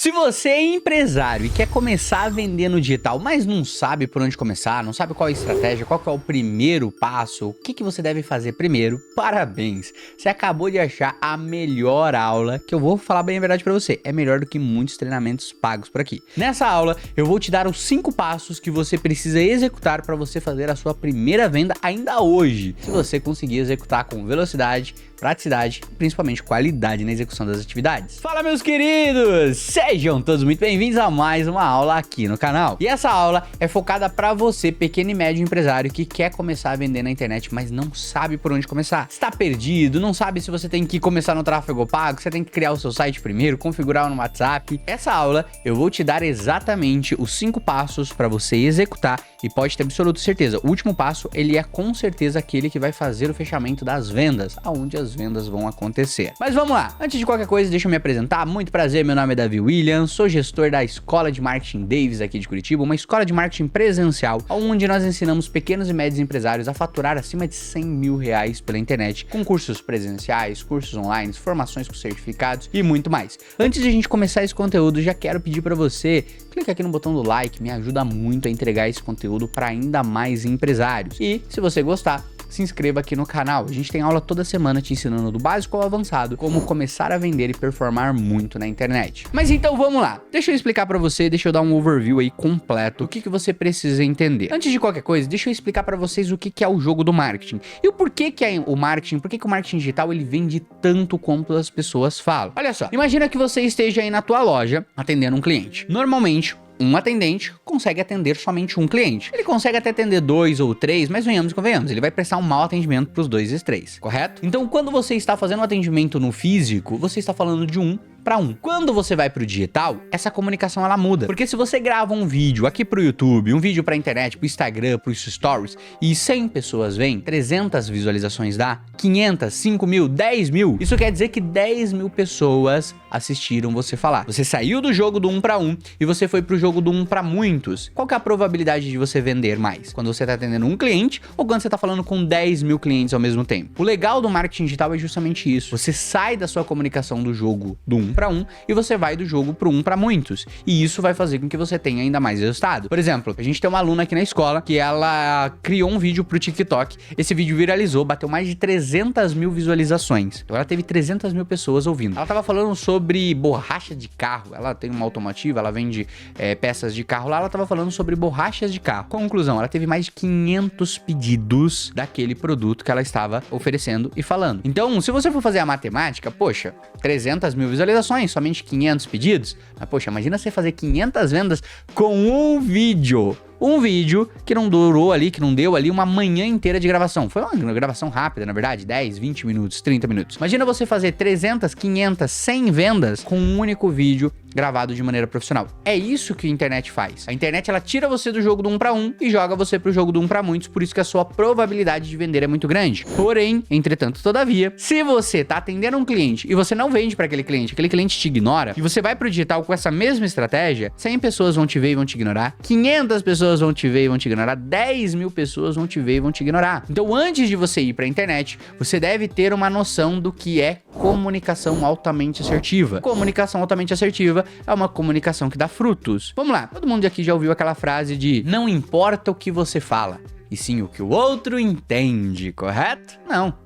Se você é empresário e quer começar a vender no digital, mas não sabe por onde começar, não sabe qual é a estratégia, qual que é o primeiro passo, o que você deve fazer primeiro, parabéns! Você acabou de achar a melhor aula, que eu vou falar bem a verdade pra você, é melhor do que muitos treinamentos pagos por aqui. Nessa aula, eu vou te dar os 5 passos que você precisa executar para você fazer a sua primeira venda ainda hoje, se você conseguir executar com velocidade, praticidade e principalmente qualidade na execução das atividades. Fala, meus queridos! Sejam todos muito bem-vindos a mais uma aula aqui no canal. E essa aula é focada para você, pequeno e médio empresário que quer começar a vender na internet, mas não sabe por onde começar. Está perdido, não sabe se você tem que começar no tráfego pago, você tem que criar o seu site primeiro, configurar no WhatsApp. Essa aula eu vou te dar exatamente os 5 passos para você executar e pode ter absoluta certeza. O último passo, ele é com certeza aquele que vai fazer o fechamento das vendas, aonde as vendas vão acontecer. Mas vamos lá, antes de qualquer coisa, deixa eu me apresentar. Muito prazer, meu nome é Davi Williams, sou gestor da Escola de Marketing Davis aqui de Curitiba, uma escola de marketing presencial, onde nós ensinamos pequenos e médios empresários a faturar acima de 100 mil reais pela internet, com cursos presenciais, cursos online, formações com certificados e muito mais. Antes de a gente começar esse conteúdo, já quero pedir para você, clica aqui no botão do like, me ajuda muito a entregar esse conteúdo para ainda mais empresários. E se você gostar, se inscreva aqui no canal. A gente tem aula toda semana te ensinando do básico ao avançado, como começar a vender e performar muito na internet. Mas então vamos lá, deixa eu explicar pra você, deixa eu dar um overview aí completo, o que você precisa entender. Antes de qualquer coisa, deixa eu explicar pra vocês o que é o jogo do marketing e o porquê que é o marketing, por que o marketing digital ele vende tanto quanto as pessoas falam. Olha só, imagina que você esteja aí na tua loja atendendo um cliente. Normalmente, um atendente consegue atender somente um cliente. Ele consegue até atender 2 ou 3, mas venhamos e convenhamos, ele vai prestar um mau atendimento para os 2 e 3, correto? Então, quando você está fazendo um atendimento no físico, você está falando de 1 para 1. Quando você vai pro digital, essa comunicação ela muda. Porque se você grava um vídeo aqui pro YouTube, um vídeo pra internet, pro Instagram, pros stories, e 100 pessoas vêm, 300 visualizações dá, 500, 5 mil, 10 mil, isso quer dizer que 10 mil pessoas assistiram você falar. Você saiu do jogo do 1 para 1 e você foi pro jogo do 1 para muitos. Qual que é a probabilidade de você vender mais? Quando você tá atendendo um cliente ou quando você tá falando com 10 mil clientes ao mesmo tempo? O legal do marketing digital é justamente isso. Você sai da sua comunicação do jogo do 1 para 1 e você vai do jogo pro 1 para muitos. E isso vai fazer com que você tenha ainda mais resultado. Por exemplo, a gente tem uma aluna aqui na escola que ela criou um vídeo pro TikTok. Esse vídeo viralizou, bateu mais de 300 mil visualizações. Então ela teve 300 mil pessoas ouvindo. Ela tava falando sobre borracha de carro. Ela tem uma automotiva, ela vende peças de carro lá. Ela tava falando sobre borrachas de carro. Conclusão, ela teve mais de 500 pedidos daquele produto que ela estava oferecendo e falando. Então, se você for fazer a matemática, poxa, 300 mil visualizações, somente 500 pedidos. Mas, poxa, imagina você fazer 500 vendas com um vídeo. Um vídeo que não durou ali, que não deu ali uma manhã inteira de gravação. Foi uma gravação rápida, na verdade, 10, 20 minutos, 30 minutos. Imagina você fazer 300, 500, 100 vendas com um único vídeo gravado de maneira profissional. É isso que a internet faz. A internet, ela tira você do jogo do 1 para 1 e joga você pro jogo do 1 para muitos, por isso que a sua probabilidade de vender é muito grande. Porém, entretanto, todavia, se você tá atendendo um cliente e você não vende para aquele cliente te ignora, e você vai pro digital com essa mesma estratégia, 100 pessoas vão te ver e vão te ignorar, 500 pessoas vão te ver e vão te ignorar, 10 mil pessoas vão te ver e vão te ignorar. Então, antes de você ir pra internet, você deve ter uma noção do que é comunicação altamente assertiva. Comunicação altamente assertiva é uma comunicação que dá frutos. Vamos lá, todo mundo aqui já ouviu aquela frase de não importa o que você fala, e sim o que o outro entende, correto?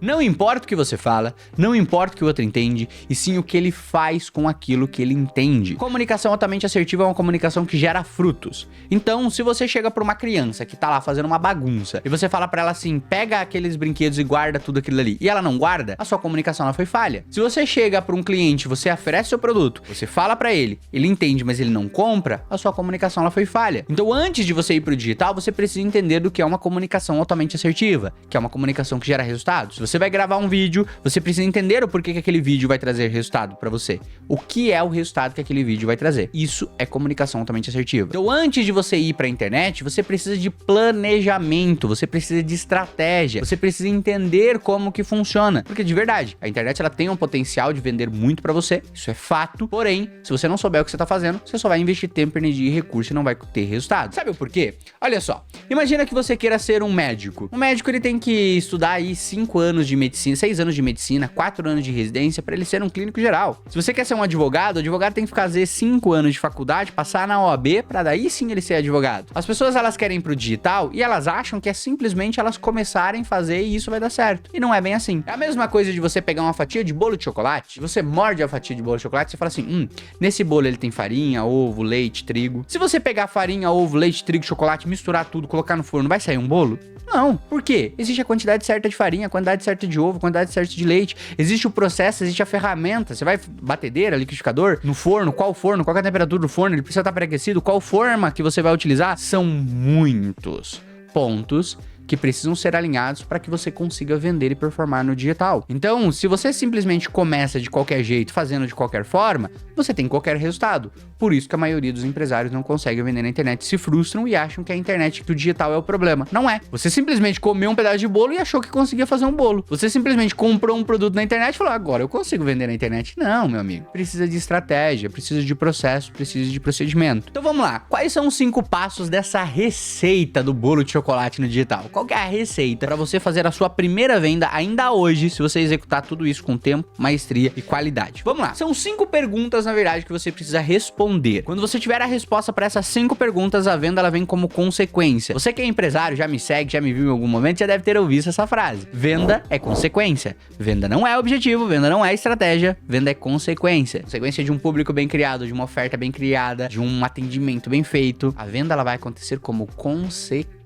Não importa o que você fala, não importa o que o outro entende, e sim o que ele faz com aquilo que ele entende. Comunicação altamente assertiva é uma comunicação que gera frutos. Então, se você chega pra uma criança que tá lá fazendo uma bagunça, e você fala pra ela assim, pega aqueles brinquedos e guarda tudo aquilo ali, e ela não guarda, a sua comunicação ela foi falha. Se você chega pra um cliente, você oferece seu produto, você fala pra ele, ele entende, mas ele não compra, a sua comunicação ela foi falha. Então, antes de você ir pro digital, você precisa entender do que é uma comunicação altamente assertiva, que é uma comunicação que gera resultados. Se você vai gravar um vídeo, você precisa entender o porquê que aquele vídeo vai trazer resultado pra você. O que é o resultado que aquele vídeo vai trazer. Isso é comunicação altamente assertiva. Então, antes de você ir pra internet, você precisa de planejamento, você precisa de estratégia, você precisa entender como que funciona. Porque, de verdade, a internet ela tem um potencial de vender muito pra você, isso é fato. Porém, se você não souber o que você tá fazendo, você só vai investir tempo, energia e recurso e não vai ter resultado. Sabe o porquê? Olha só, imagina que você queira ser um médico? Um médico, ele tem que estudar aí 5 anos de medicina, 6 anos de medicina, 4 anos de residência para ele ser um clínico geral. Se você quer ser um advogado, o advogado tem que fazer 5 anos de faculdade, passar na OAB, para daí sim ele ser advogado. As pessoas, elas querem ir pro digital e elas acham que é simplesmente elas começarem a fazer e isso vai dar certo. E não é bem assim. É a mesma coisa de você pegar uma fatia de bolo de chocolate, você morde a fatia de bolo de chocolate e você fala assim, nesse bolo ele tem farinha, ovo, leite, trigo. Se você pegar farinha, ovo, leite, trigo, chocolate, misturar tudo, colocar no forno, vai sair um bolo? Não. Por quê? Existe a quantidade certa de farinha, a quantidade certa de ovo, a quantidade certa de leite. Existe o processo, existe a ferramenta. Você vai batedeira, liquidificador, no forno, qual é a temperatura do forno, ele precisa estar pré-aquecido, qual forma que você vai utilizar. São muitos pontos que precisam ser alinhados para que você consiga vender e performar no digital. Então, se você simplesmente começa de qualquer jeito, fazendo de qualquer forma, você tem qualquer resultado. Por isso que a maioria dos empresários não consegue vender na internet, se frustram e acham que a internet do digital é o problema. Não é. Você simplesmente comeu um pedaço de bolo e achou que conseguia fazer um bolo. Você simplesmente comprou um produto na internet e falou, agora eu consigo vender na internet. Não, meu amigo. Precisa de estratégia, precisa de processo, precisa de procedimento. Então vamos lá. Quais são os 5 passos dessa receita do bolo de chocolate no digital? Qual que é a receita para você fazer a sua primeira venda ainda hoje, se você executar tudo isso com tempo, maestria e qualidade? Vamos lá. São 5 perguntas, na verdade, que você precisa responder. Quando você tiver a resposta para essas 5 perguntas, a venda ela vem como consequência. Você que é empresário, já me segue, já me viu em algum momento, já deve ter ouvido essa frase. Venda é consequência. Venda não é objetivo, venda não é estratégia, venda é consequência. Consequência de um público bem criado, de uma oferta bem criada, de um atendimento bem feito. A venda ela vai acontecer como consequência.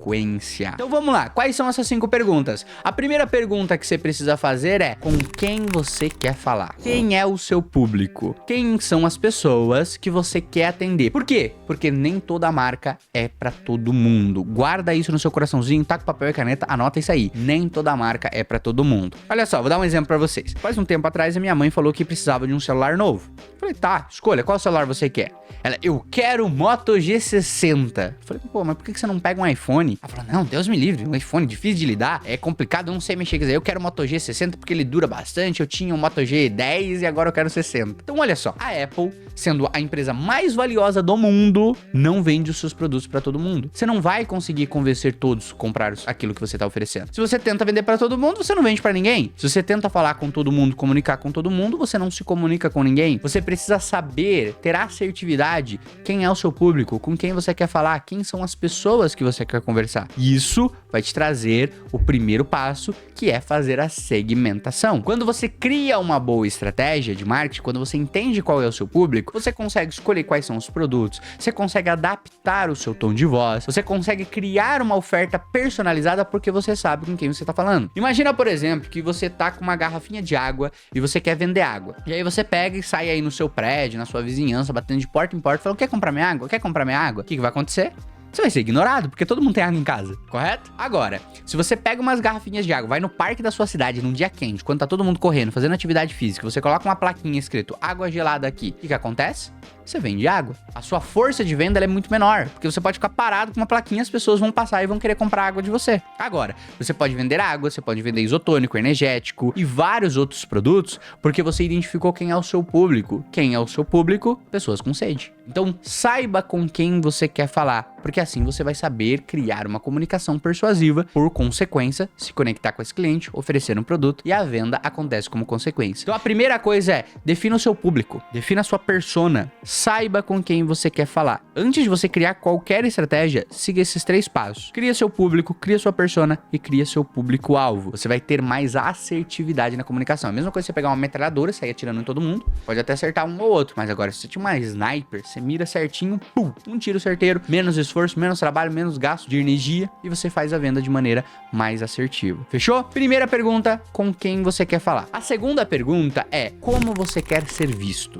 Então vamos lá, quais são essas 5 perguntas? A primeira pergunta que você precisa fazer é: com quem você quer falar? Quem é o seu público? Quem são as pessoas que você quer atender? Por quê? Porque nem toda marca é pra todo mundo. Guarda isso no seu coraçãozinho, tá com papel e caneta, anota isso aí. Nem toda marca é pra todo mundo. Olha só, vou dar um exemplo pra vocês. Faz um tempo atrás a minha mãe falou que precisava de um celular novo. Falei, tá, escolha, qual celular você quer? Ela, eu quero o Moto G60. Falei, pô, mas por que você não pega um iPhone? Ela falou, não, Deus me livre, um iPhone difícil de lidar, é complicado, eu não sei mexer. Quer dizer, eu quero o Moto G60 porque ele dura bastante, eu tinha um Moto G10 e agora eu quero o 60. Então olha só, a Apple, sendo a empresa mais valiosa do mundo, não vende os seus produtos pra todo mundo. Você não vai conseguir convencer todos a comprar aquilo que você tá oferecendo. Se você tenta vender pra todo mundo, você não vende pra ninguém. Se você tenta falar com todo mundo, comunicar com todo mundo, você não se comunica com ninguém. Você precisa saber, ter assertividade, quem é o seu público, com quem você quer falar, quem são as pessoas que você quer conversar. Isso vai te trazer o primeiro passo, que é fazer a segmentação. Quando você cria uma boa estratégia de marketing, quando você entende qual é o seu público, você consegue escolher quais são os produtos, você consegue adaptar o seu tom de voz, você consegue criar uma oferta personalizada porque você sabe com quem você tá falando. Imagina, por exemplo, que você tá com uma garrafinha de água e você quer vender água. E aí você pega e sai aí no seu prédio, na sua vizinhança, batendo de porta em porta, falando, quer comprar minha água? Quer comprar minha água? O que vai acontecer? Você vai ser ignorado, porque todo mundo tem água em casa, correto? Agora, se você pega umas garrafinhas de água, vai no parque da sua cidade num dia quente, quando tá todo mundo correndo, fazendo atividade física, você coloca uma plaquinha escrito água gelada aqui, o que acontece? Você vende água. A sua força de venda ela é muito menor, porque você pode ficar parado com uma plaquinha, as pessoas vão passar e vão querer comprar água de você. Agora, você pode vender água, você pode vender isotônico, energético e vários outros produtos, porque você identificou quem é o seu público. Quem é o seu público? Pessoas com sede. Então, saiba com quem você quer falar, porque assim você vai saber criar uma comunicação persuasiva, por consequência, se conectar com esse cliente, oferecer um produto e a venda acontece como consequência. Então, a primeira coisa é, defina o seu público, defina a sua persona, saiba com quem você quer falar. Antes de você criar qualquer estratégia, siga esses 3 passos. Cria seu público, cria sua persona e cria seu público-alvo. Você vai ter mais assertividade na comunicação. É a mesma coisa que você pegar uma metralhadora e sair atirando em todo mundo, pode até acertar um ou outro, mas agora se você tinha uma sniper, você mira certinho, pum, um tiro certeiro, menos esforço, menos trabalho, menos gasto de energia e você faz a venda de maneira mais assertiva. Fechou? Primeira pergunta, com quem você quer falar. A segunda pergunta é, como você quer ser visto?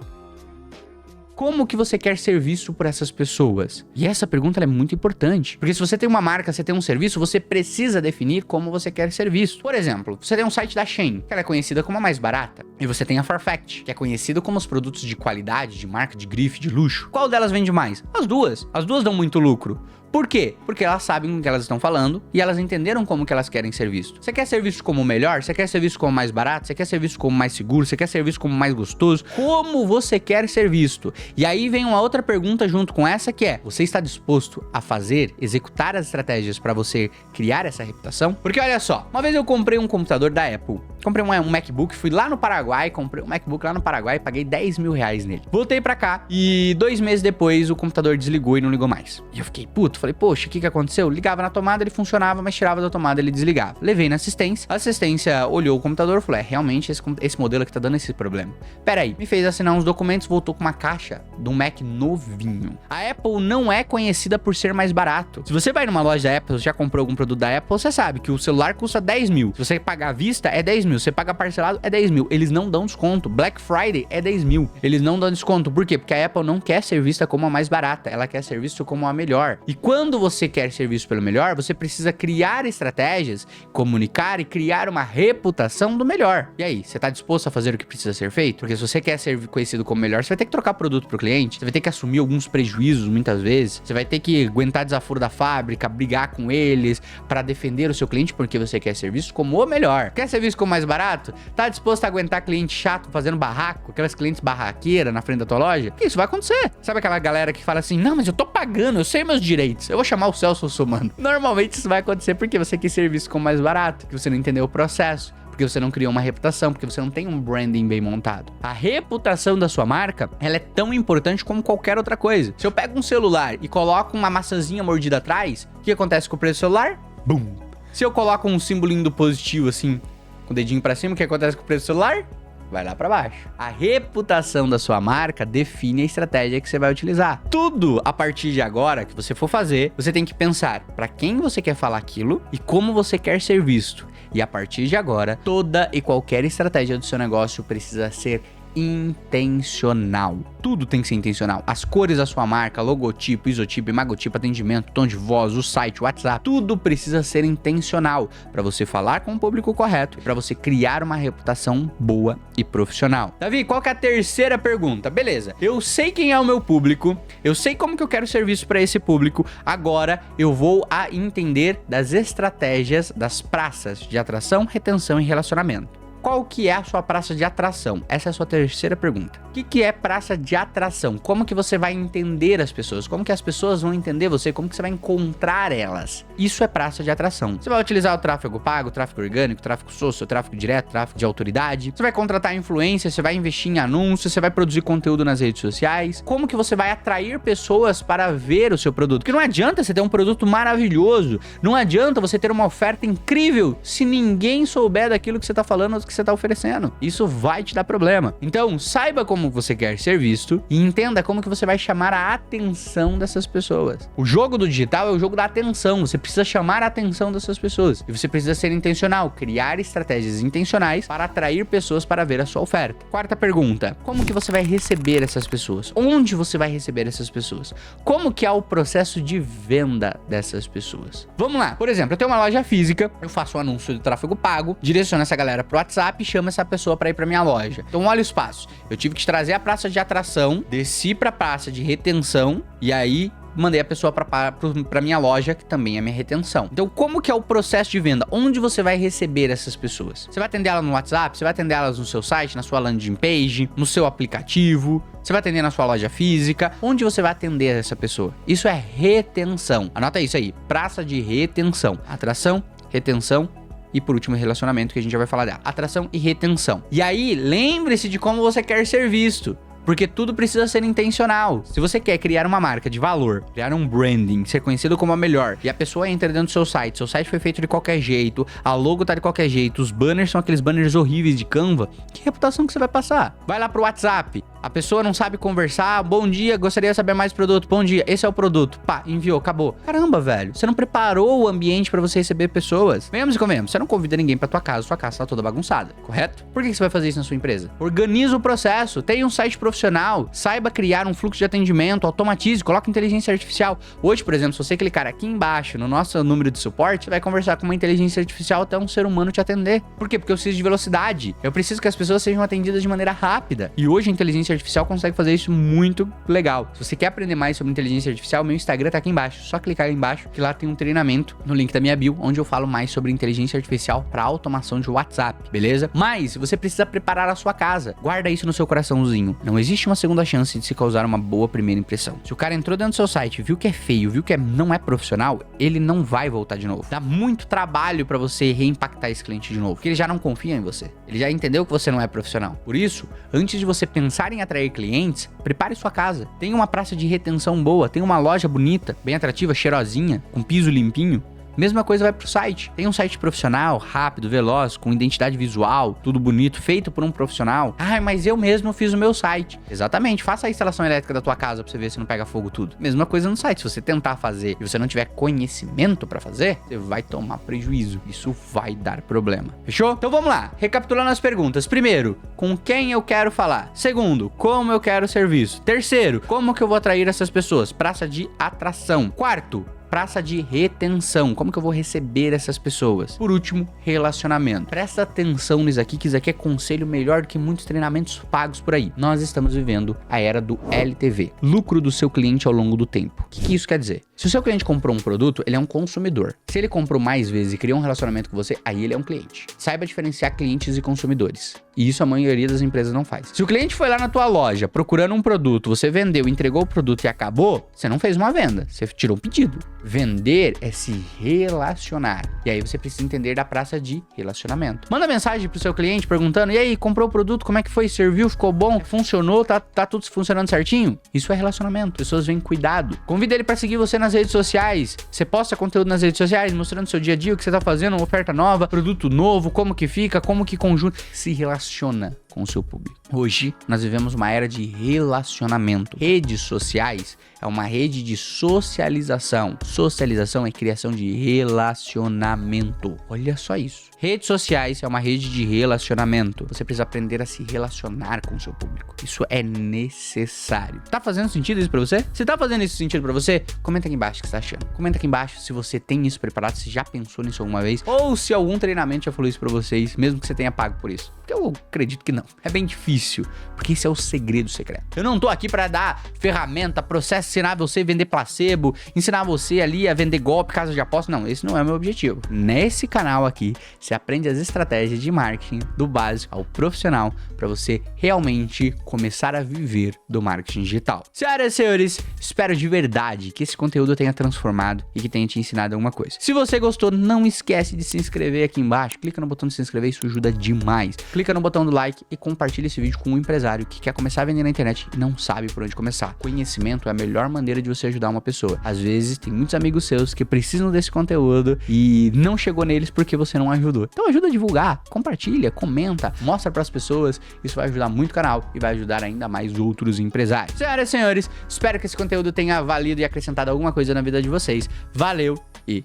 Como que você quer ser visto por essas pessoas? E essa pergunta ela é muito importante, porque se você tem uma marca, você tem um serviço, você precisa definir como você quer ser visto. Por exemplo, você tem um site da Shein, que ela é conhecida como a mais barata, e você tem a Farfetch, que é conhecida como os produtos de qualidade, de marca, de grife, de luxo. Qual delas vende mais? As duas. As duas dão muito lucro. Por quê? Porque elas sabem com o que elas estão falando e elas entenderam como que elas querem ser visto. Você quer ser visto como o melhor? Você quer ser visto como mais barato? Você quer ser visto como mais seguro? Você quer ser visto como mais gostoso? Como você quer ser visto? E aí vem uma outra pergunta junto com essa que é: você está disposto a fazer, executar as estratégias para você criar essa reputação? Porque olha só, uma vez eu comprei um computador da Apple. Comprei um MacBook, fui lá no Paraguai, comprei um MacBook lá no Paraguai, paguei 10 mil reais nele. Voltei pra cá e 2 meses depois o computador desligou e não ligou mais. E eu fiquei puto, falei, poxa, o que aconteceu? Ligava na tomada, ele funcionava, mas tirava da tomada, ele desligava. Levei na assistência, a assistência olhou o computador e falou, realmente esse modelo aqui tá dando esse problema. Pera aí, me fez assinar uns documentos, voltou com uma caixa de um Mac novinho. A Apple não é conhecida por ser mais barato. Se você vai numa loja da Apple, já comprou algum produto da Apple, você sabe que o celular custa 10 mil. Se você pagar à vista, é 10 mil. Se você pagar parcelado, é 10 mil. Eles não dão desconto. Black Friday é 10 mil. Eles não dão desconto. Por quê? Porque a Apple não quer ser vista como a mais barata. Ela quer ser vista como a melhor. E quando você quer ser visto pelo melhor, você precisa criar estratégias, comunicar e criar uma reputação do melhor. E aí, você tá disposto a fazer o que precisa ser feito? Porque se você quer ser conhecido como melhor, você vai ter que trocar produto pro cliente, você vai ter que assumir alguns prejuízos muitas vezes, você vai ter que aguentar desaforo da fábrica, brigar com eles para defender o seu cliente porque você quer ser visto como o melhor. Quer ser visto como mais barato? Tá disposto a aguentar cliente chato fazendo barraco, aquelas clientes barraqueiras na frente da tua loja? Isso vai acontecer. Sabe aquela galera que fala assim, não, mas eu tô pagando, eu sei meus direitos, eu vou chamar o Celso Russomano. Normalmente isso vai acontecer porque você quer ser visto como mais barato, que você não entendeu o processo, porque você não criou uma reputação, porque você não tem um branding bem montado. A reputação da sua marca, ela é tão importante como qualquer outra coisa. Se eu pego um celular e coloco uma maçãzinha mordida atrás, o que acontece com o preço do celular? Bum! Se eu coloco um símbolo do positivo assim, com o dedinho pra cima, o que acontece com o preço do celular? Vai lá pra baixo. A reputação da sua marca define a estratégia que você vai utilizar. Tudo a partir de agora que você for fazer, você tem que pensar pra quem você quer falar aquilo e como você quer ser visto. E a partir de agora, toda e qualquer estratégia do seu negócio precisa ser intencional. Tudo tem que ser intencional. As cores da sua marca, logotipo, isotipo, imagotipo, atendimento, tom de voz, o site, o WhatsApp, tudo precisa ser intencional para você falar com o público correto e para você criar uma reputação boa e profissional. Davi, qual que é a terceira pergunta? Beleza, eu sei quem é o meu público, eu sei como que eu quero ser visto para esse público, agora eu vou a entender das estratégias das praças de atração, retenção e relacionamento. Qual que é a sua praça de atração? Essa é a sua terceira pergunta. O que é praça de atração? Como que você vai entender as pessoas? Como que as pessoas vão entender você? Como que você vai encontrar elas? Isso é praça de atração. Você vai utilizar o tráfego pago, tráfego orgânico, tráfego social, tráfego direto, tráfego de autoridade. Você vai contratar influência, você vai investir em anúncios, você vai produzir conteúdo nas redes sociais. Como que você vai atrair pessoas para ver o seu produto? Porque não adianta você ter um produto maravilhoso, não adianta você ter uma oferta incrível se ninguém souber daquilo que você está falando ou do que você está oferecendo. Isso vai te dar problema. Então, saiba como você quer ser visto e entenda como que você vai chamar a atenção dessas pessoas. O jogo do digital é o jogo da atenção. Você precisa chamar a atenção dessas pessoas. E você precisa ser intencional, criar estratégias intencionais para atrair pessoas para ver a sua oferta. Quarta pergunta: como que você vai receber essas pessoas? Onde você vai receber essas pessoas? Como que é o processo de venda dessas pessoas? Vamos lá. Por exemplo, eu tenho uma loja física, eu faço um anúncio de tráfego pago, direciono essa galera pro WhatsApp e chamo essa pessoa para ir para minha loja. Então olha os passos. Eu tive que trazer a praça de atração, desci para a praça de retenção e aí mandei a pessoa para minha loja, que também é minha retenção. Então, como que é o processo de venda? Onde você vai receber essas pessoas? Você vai atender elas no WhatsApp? Você vai atender elas no seu site, na sua landing page, no seu aplicativo? Você vai atender na sua loja física? Onde você vai atender essa pessoa? Isso é retenção. Anota isso aí. Praça de retenção. Atração, retenção e por último, relacionamento, que a gente já vai falar dela. Atração e retenção. E aí, lembre-se de como você quer ser visto. Porque tudo precisa ser intencional. Se você quer criar uma marca de valor, criar um branding, ser conhecido como a melhor, e a pessoa entra dentro do seu site foi feito de qualquer jeito, a logo tá de qualquer jeito, os banners são aqueles banners horríveis de Canva, que reputação que você vai passar? Vai lá pro WhatsApp, a pessoa não sabe conversar, bom dia, gostaria de saber mais produto, bom dia, esse é o produto, pá, enviou, acabou. Caramba, velho, você não preparou o ambiente pra você receber pessoas. Venhamos e convenhamos, você não convida ninguém pra tua casa tá toda bagunçada, correto? Por que você vai fazer isso na sua empresa? Organiza o processo, tenha um site profissional, saiba criar um fluxo de atendimento, automatize, coloque inteligência artificial. Hoje, por exemplo, se você clicar aqui embaixo no nosso número de suporte, você vai conversar com uma inteligência artificial até um ser humano te atender. Por quê? Porque eu preciso de velocidade. Eu preciso que as pessoas sejam atendidas de maneira rápida. E hoje a inteligência inteligência artificial consegue fazer isso muito legal. Se você quer aprender mais sobre inteligência artificial, meu Instagram tá aqui embaixo. Só clicar aí embaixo que lá tem um treinamento no link da minha bio, onde eu falo mais sobre inteligência artificial para automação de WhatsApp, beleza? Mas você precisa preparar a sua casa. Guarda isso no seu coraçãozinho. Não existe uma segunda chance de se causar uma boa primeira impressão. Se o cara entrou dentro do seu site, viu que é feio, viu que não é profissional, ele não vai voltar de novo. Dá muito trabalho para você reimpactar esse cliente de novo, porque ele já não confia em você. Ele já entendeu que você não é profissional. Por isso, antes de você pensar em atrair clientes, prepare sua casa. Tenha uma praça de retenção boa, tenha uma loja bonita, bem atrativa, cheirosinha, com piso limpinho. Mesma coisa vai pro site. Tem um site profissional, rápido, veloz, com identidade visual, tudo bonito, feito por um profissional. Ah, mas eu mesmo fiz o meu site. Exatamente, faça a instalação elétrica da tua casa pra você ver se não pega fogo tudo. Mesma coisa no site, se você tentar fazer e você não tiver conhecimento pra fazer, você vai tomar prejuízo. Isso vai dar problema. Fechou? Então vamos lá, recapitulando as perguntas. Primeiro, com quem eu quero falar? Segundo, como eu quero o serviço? Terceiro, como que eu vou atrair essas pessoas? Praça de atração. Quarto, praça de retenção. Como que eu vou receber essas pessoas? Por último, relacionamento. Presta atenção nisso aqui, que isso aqui é conselho melhor do que muitos treinamentos pagos por aí. Nós estamos vivendo a era do LTV. Lucro do seu cliente ao longo do tempo. O que isso quer dizer? Se o seu cliente comprou um produto, ele é um consumidor. Se ele comprou mais vezes e criou um relacionamento com você, aí ele é um cliente. Saiba diferenciar clientes e consumidores. E isso a maioria das empresas não faz. Se o cliente foi lá na tua loja procurando um produto, você vendeu, entregou o produto e acabou, você não fez uma venda, você tirou um pedido. Vender é se relacionar. E aí você precisa entender da praça de relacionamento. Manda mensagem pro seu cliente perguntando: e aí, comprou o produto, como é que foi? Serviu? Ficou bom? Funcionou? Tá tudo funcionando certinho? Isso é relacionamento. Pessoas veem cuidado. Convida ele para seguir você nas redes sociais. Você posta conteúdo nas redes sociais, mostrando seu dia a dia, o que você tá fazendo, uma oferta nova, produto novo, como que fica, como que conjunta. Se relaciona com o seu público. Hoje, nós vivemos uma era de relacionamento. Redes sociais é uma rede de socialização. Socialização é criação de relacionamento. Olha só isso. Redes sociais é uma rede de relacionamento. Você precisa aprender a se relacionar com o seu público. Isso é necessário. Tá fazendo sentido isso pra você? Se tá fazendo isso sentido pra você, comenta aqui embaixo o que você tá achando. Comenta aqui embaixo se você tem isso preparado, se já pensou nisso alguma vez, ou se algum treinamento já falou isso pra vocês, mesmo que você tenha pago por isso. Porque eu acredito que não. É bem difícil, porque esse é o segredo secreto. Eu não tô aqui pra dar ferramenta, processo, ensinar você a vender placebo, ensinar você ali a vender golpe, casa de aposta. Não, esse não é o meu objetivo. Nesse canal aqui, você aprende as estratégias de marketing do básico ao profissional para você realmente começar a viver do marketing digital. Senhoras e senhores, espero de verdade que esse conteúdo tenha transformado e que tenha te ensinado alguma coisa. Se você gostou, não esquece de se inscrever aqui embaixo. Clica no botão de se inscrever, isso ajuda demais. Clica no botão do like e compartilha esse vídeo com um empresário que quer começar a vender na internet e não sabe por onde começar. Conhecimento é a melhor maneira de você ajudar uma pessoa. Às vezes, tem muitos amigos seus que precisam desse conteúdo e não chegou neles porque você não ajudou. Então ajuda a divulgar, compartilha, comenta, mostra para as pessoas. Isso vai ajudar muito o canal e vai ajudar ainda mais outros empresários. Senhoras e senhores, espero que esse conteúdo tenha valido e acrescentado alguma coisa na vida de vocês. Valeu e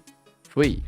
fui!